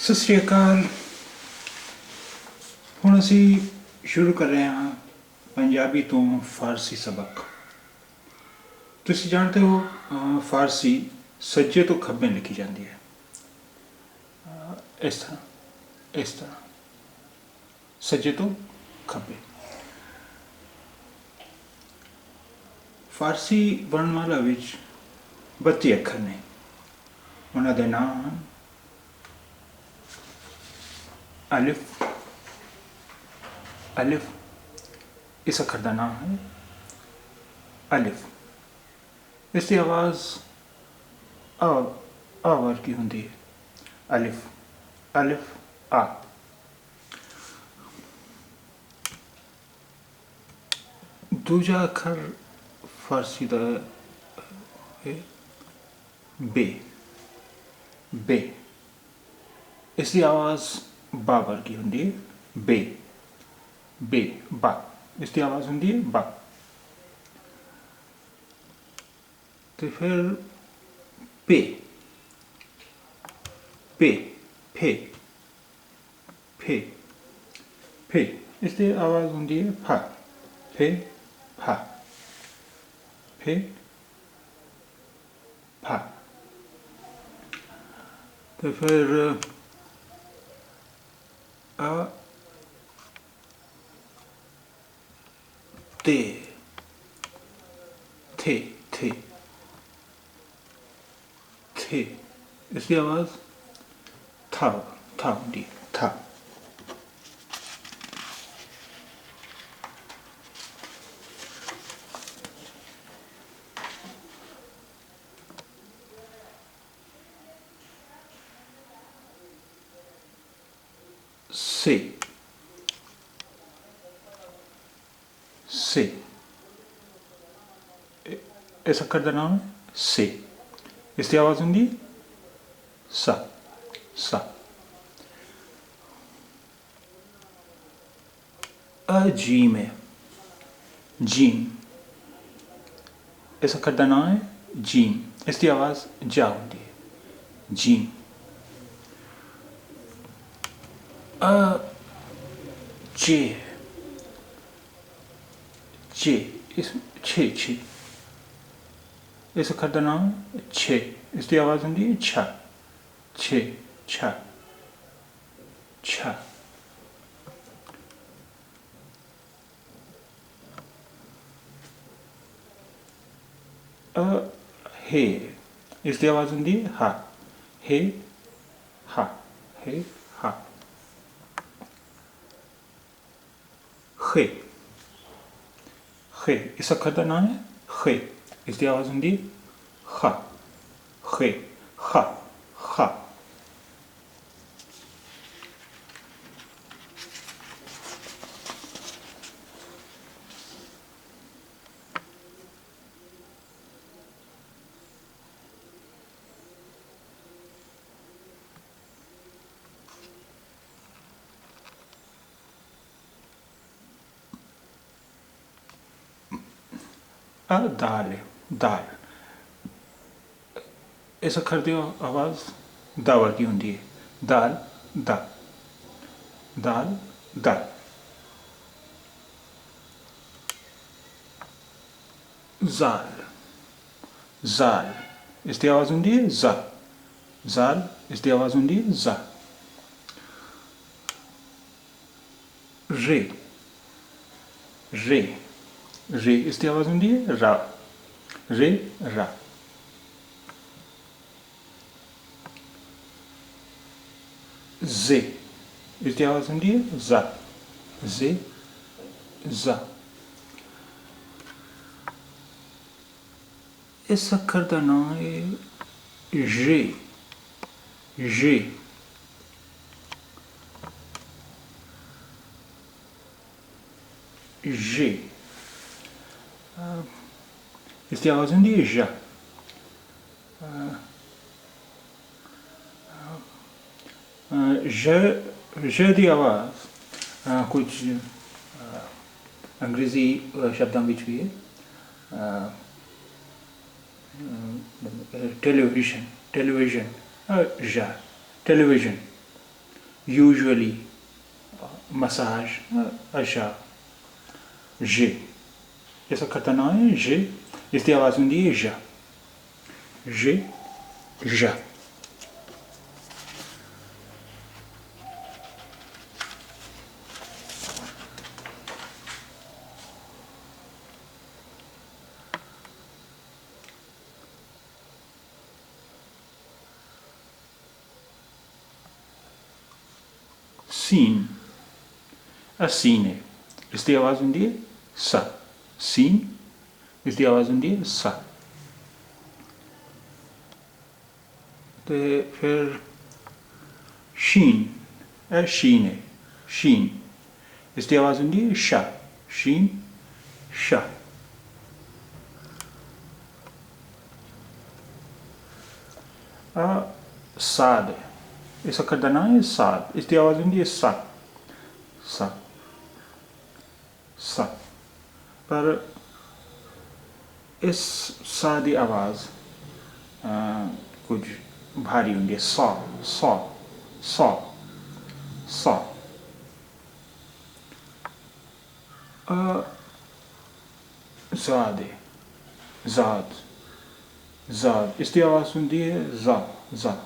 ਸਤਿ ਸ਼੍ਰੀ ਅਕਾਲ। ਹੁਣ ਅਸੀਂ ਸ਼ੁਰੂ ਕਰ ਰਹੇ ਹਾਂ ਪੰਜਾਬੀ ਤੋਂ ਫਾਰਸੀ ਸਬਕ। ਤੁਸੀਂ ਜਾਣਦੇ ਹੋ ਫਾਰਸੀ ਸੱਜੇ ਤੋਂ ਖੱਬੇ ਲਿਖੀ ਜਾਂਦੀ ਹੈ। ਇਸ ਤਰ੍ਹਾਂ ਸੱਜੇ ਤੋਂ ਖੱਬੇ। ਫਾਰਸੀ ਵਰਣਮਾਲਾ ਵਿੱਚ 32 ਅੱਖਰ ਨੇ। ਉਹਨਾਂ ਦੇ ਨਾਮ ਹਨ ਅਲਿਫ। ਇਸ ਅੱਖਰ ਦਾ ਨਾਮ ਹੈ ਅਲਿਫ। ਇਸ ਦੀ ਆਵਾਜ਼ ਆ ਵਰਗੀ ਹੁੰਦੀ ਹੈ। ਅਲਿਫ ਆ। ਦੂਜਾ ਅੱਖਰ ਫਾਰਸੀ ਦਾ ਹੈ ਬੇ। ਇਸ ਦੀ ਆਵਾਜ਼ ਬਾ ਵਰਗੀ ਹੁੰਦੀ ਹੈ। ਬਾ। ਇਸ ਦੀ ਆਵਾਜ਼ ਹੁੰਦੀ ਹੈ ਬਾ। ਤੇ ਫਿਰ ਫੇ। ਇਸ ਦੀ ਆਵਾਜ਼ ਹੁੰਦੀ ਹੈ ਫਾ। ਤੇ ਫਿਰ ਥੇ। ਇਸ ਦੀ ਆਵਾਜ਼ ਥਾ ਹੁੰਦੀ ਹੈ। ਥਾ। ਸੇ। ਇਸ ਅੱਖਰ ਦਾ ਨਾਮ ਹੈ ਸੇ। ਇਸ ਦੀ ਆਵਾਜ਼ ਹੁੰਦੀ ਹੈ ਸਾ। ਅਜੀਮ ਹੈ ਜੀਮ। ਇਸ ਅੱਖਰ ਦਾ ਨਾਮ ਹੈ ਜੀਮ। ਇਸ ਦੀ ਆਵਾਜ਼ ਜਾ ਹੁੰਦੀ ਹੈ ਜੀਮ। ਛੇ। ਇਸ ਅੱਖਰ ਦਾ ਨਾਮ ਛੇ। ਇਸ ਦੀ ਆਵਾਜ਼ ਹੁੰਦੀ ਹੈ ਛਾ। ਹੇ। ਇਸ ਦੀ ਆਵਾਜ਼ ਹੁੰਦੀ ਹੈ ਹਾ। ਹਾ। ਖੇ। ਇਸ ਅੱਖਰ ਦਾ ਨਾਮ ਹੈ ਖੇ। ਇਸ ਦੀ ਆਵਾਜ਼ ਹੁੰਦੀ ਹੈ ਖਾ। ਦਾਲ। ਇਸ ਅੱਖਰ ਦੀ ਆਵਾਜ਼ ਦਾ ਵਰਗੀ ਹੁੰਦੀ ਹੈ ਦਾਲ। ਜ਼ਾਲ। ਇਸ ਦੀ ਆਵਾਜ਼ ਹੁੰਦੀ ਹੈ ਜ਼ਾਲ। ਇਸ ਦੀ ਆਵਾਜ਼ ਹੁੰਦੀ ਹੈ ਜ਼ਾ। ਰੇ। ਇਸ ਦੀ ਆਵਾਜ਼ ਹੁੰਦੀ ਹੈ ਰਾ। ਜ਼ੇ। ਇਸ ਦੀ ਆਵਾਜ਼ ਹੁੰਦੀ ਹੈ ਜ਼ਾ। ਇਸ ਅੱਖਰ ਦਾ ਨਾਮ ਹੈ ਜੇ। ਇਸ ਦੀ ਆਵਾਜ਼ ਹੁੰਦੀ ਹੈ ਜਾ। ਜ ਦੀ ਆਵਾਜ਼ ਕੁਝ ਅੰਗਰੇਜ਼ੀ ਸ਼ਬਦਾਂ ਵਿੱਚ ਵੀ ਹੈ। ਟੈਲੀਵਿਜ਼ਨ। usually, massage, अच्छा, जे, इसका खट्टा नाम है जे, इसकी आवाज़ होती है जा, जे, जा। सीन, सीन है, इसकी आवाज़ होती है सा, सीन, इसकी आवाज़ होती है सा। तो फिर शीन, शीन है, शीन, इसकी आवाज़ होती है शा, शीन, शा। साद, इसका खट्टा नाम है साद, इसकी आवाज़ होती है सा, सा, सा। पर इस सा की आवाज़ कुछ भारी होती है, सौ, सौ, सौ, सौ। ज़ाद है, ज़ाद, ज़ाद, इसकी आवाज़ सुनती है ज़ा, ज़ा।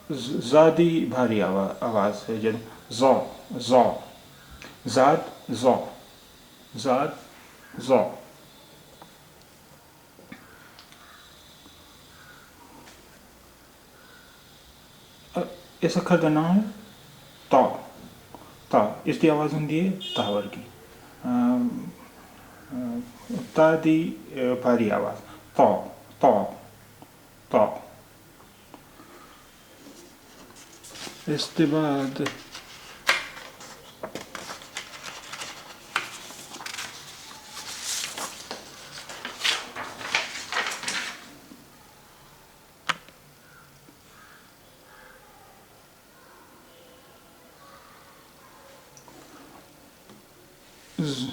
ज़ादी भारी आवाज़ है, जब ज़ौ, ज़ौ, ज़ाद, ज़ौ, ज़ाद, ज़ौ। इसका खट्टा नाम है ता, ता, इसकी आवाज़ होती है तावर की, ता दी भारी आवाज़, ता, ता, ता। इसके बाद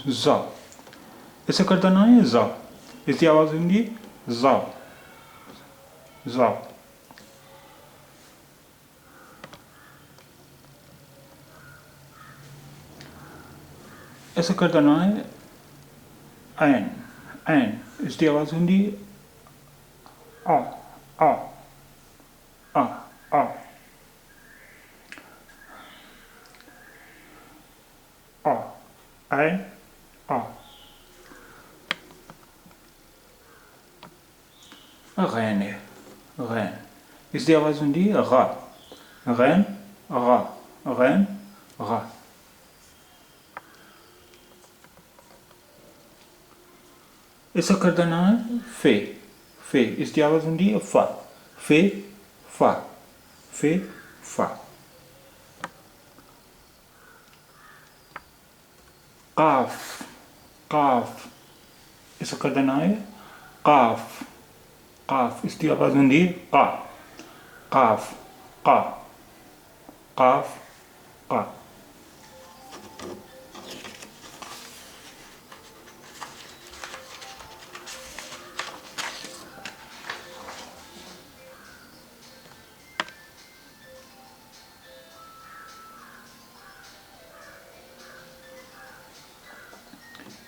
ज़ा, इसे करता ना है ज़ा, इसकी आवाज़ होंगी ज़ा, ज़ा। ऐसे करता ना है ऐन, ऐन, इसकी आवाज़ होंगी आ, आ, आ, आ, आ, ऐन, आ। गैन है, गैन, इसकी आवाज़ होंगी गा, गैन, गा, गैन, गा। इसका करता नाम है फे, फे, इसकी आवाज़ होंगी फा, फे, फा, फे, फा। काफ, काफ, इसका करता नाम है काफ, काफ, इसकी आवाज़ होंगी का, काफ, का, काफ, का।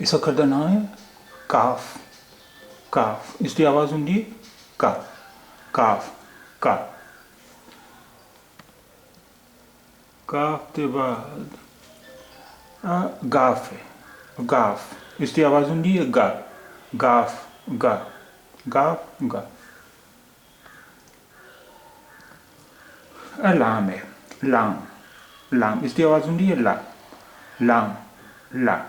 इसका करता नाम है काफ, काफ, इसकी आवाज़ होंगी का, काफ, का। काफ के बाद गाफ है, गाफ, इसकी आवाज़ होंगी गा, गाफ, गा, गाफ, गा। लाम है, लाम, लाम, इसकी आवाज़ होंगी ला, लाम, ला।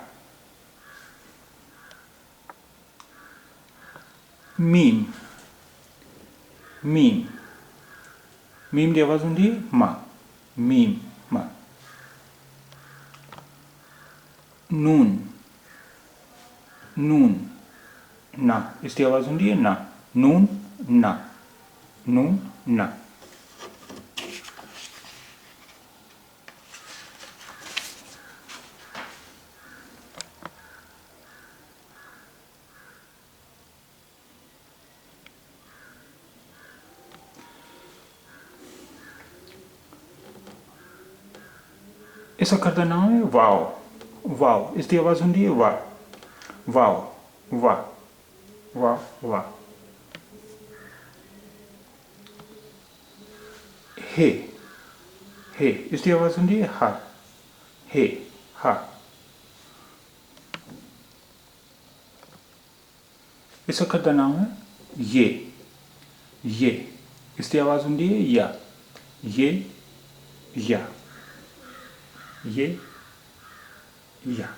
मीम, मीम, मीम की आवाज़ होंगी मा, मीम, मा। नून, नून, ना, इसकी आवाज़ होंगी ना, नून, ना, नून, ना। इस अखर का नाम है वाव। वाव इसकी आवाज़ होंगी है वाह। वाव वाह वाह वाह। हे हे इसकी आवाज़ होंगी है हा। हे हा। इस अखर का नाम है ये। ये इसकी आवाज़ होंगी है या। ये या। ये या।